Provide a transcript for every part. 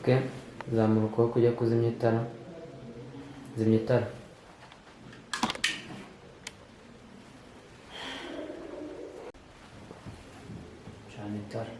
Okay, zamura ukuboko ujya kuzimya itara. Zimya itara. Cana itara.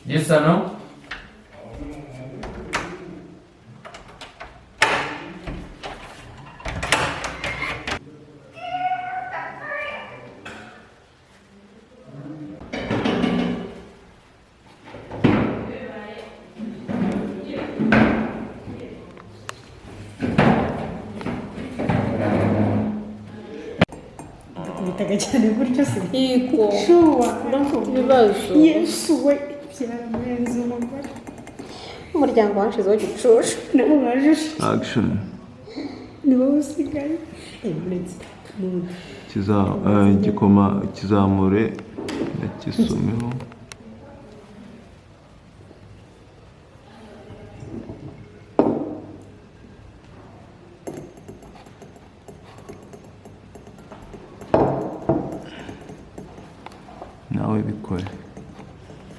Yes or no? Bitaga cyane gutyo se Yego. shuwa Ibibazo. yesu we byaramenze umugore Umuryango wanshizeho gicucu. nabo bajije Action. ni wowe usigaye uretse Igikoma kizamure nakisumeho. Nawe bikore.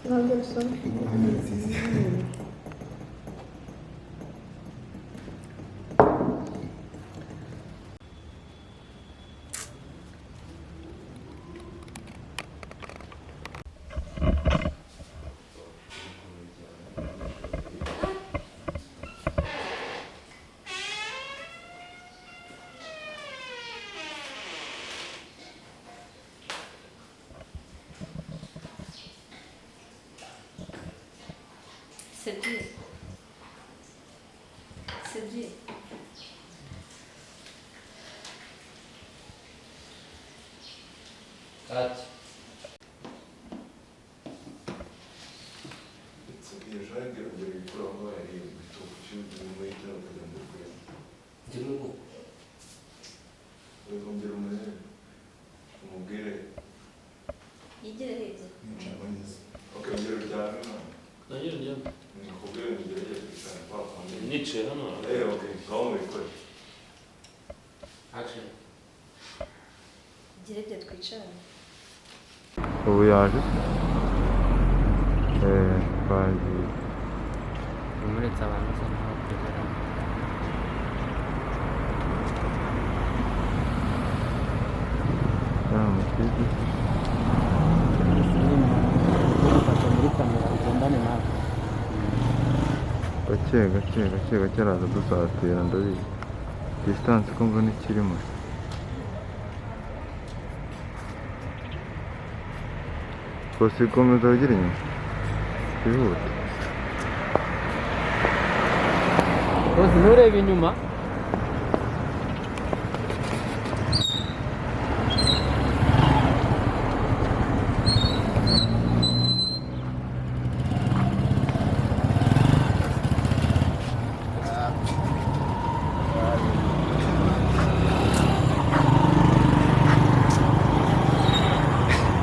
Ntabwo bisoma. Cedric. Cedric. Cut. Yigire hirya. Niçe ama? Action. Yigire hirya twicarane. Ubu yaje. Twagiye. Umuretse abantu basa nkaho kugera. Ufashe muri kamera ugendane nawe. Gake araza dusatira ndabizi. Distance ko mbona ikirimo. Kose komeza ugira inyuma. Kwihuta. Rose nturebe inyuma.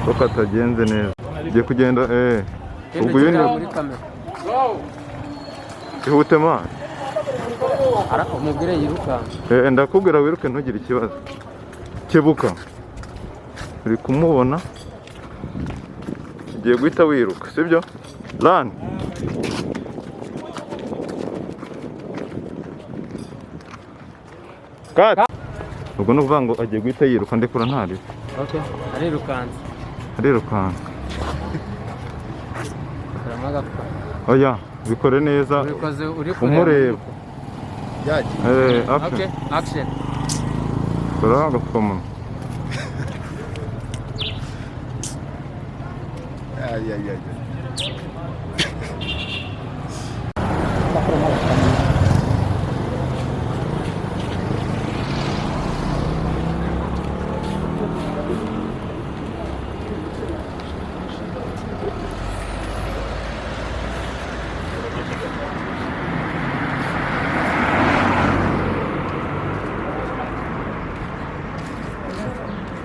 Ko katagenze neza. Ugiye kugenda ubwo Muri yindi kamera. ihute man. Umubwire yirukanka. Ndakubwira wiruke ntugire ikibazo. Kebuka. Uri kumubona? Ugiye guhita wiruka, sibyo? Run. Cut. Ubwo nuvuga ngo agiye guhita yiruka ndekura ntari. Okay, arirukanze. Arirukanka. Karamagapfa. Oya, bikore neza. Ubikoze uri Umureba. Okay, action. Kora agapfukamunwa.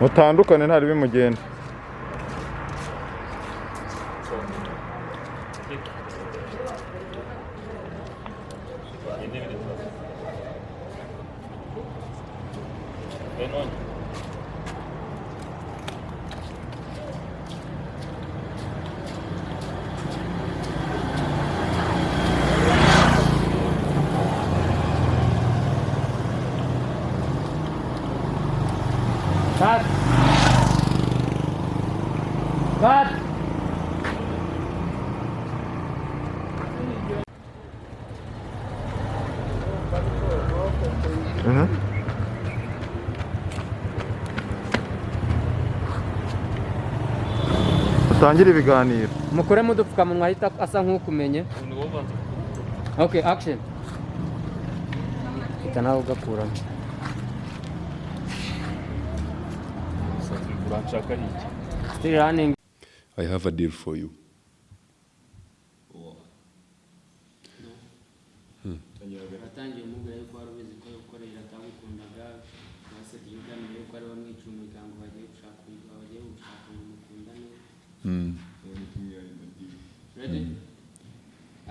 mutandukane ntari bimugenda. Cut! Cut! Utangire ibiganiro. Mukuremo udupfukamunwa ahita asa nk'ukumenye. Okay, action. Kita nawe ugakuramo. Still running. I have a deal for you. Atangiye umubwira yuko wari ubizi ko gukorera atagukundaga basabye ibiganiro yuko ari bamwica umuryango bagiye gushaka umukundane. Ready?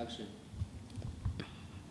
Action.